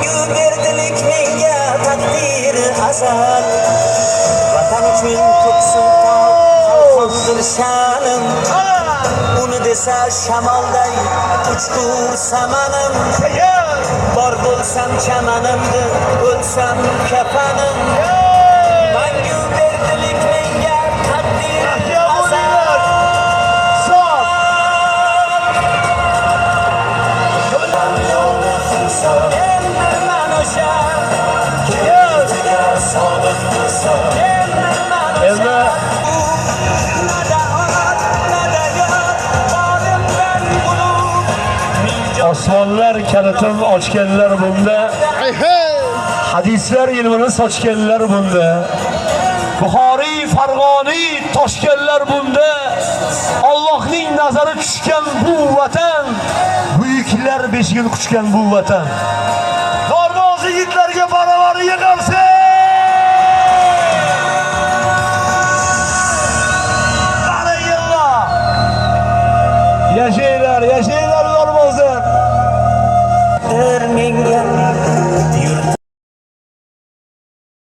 Mangu berdilik menga takdir azal. Vatan uchun to'ksin qalqondir sha'nim. Uni desa shamolday uchqur samanim. Bor bo'lsam chamanimda, o'lsam kafanim. Mangu berdilik menga takdir azal. Osmonlar kalitim ochganlar bunda, hadislar ilmini sochganlar bunda, Buxoriy, Farg'oniy toshganlar bunda. Allohning nazari tushgan bu vatan, buyuklar beshigini quchgan bu vatan. Dornoz yigitlarga baravar yig'amsa. Yaşaylar, yaşaylar Dornozlar. Menga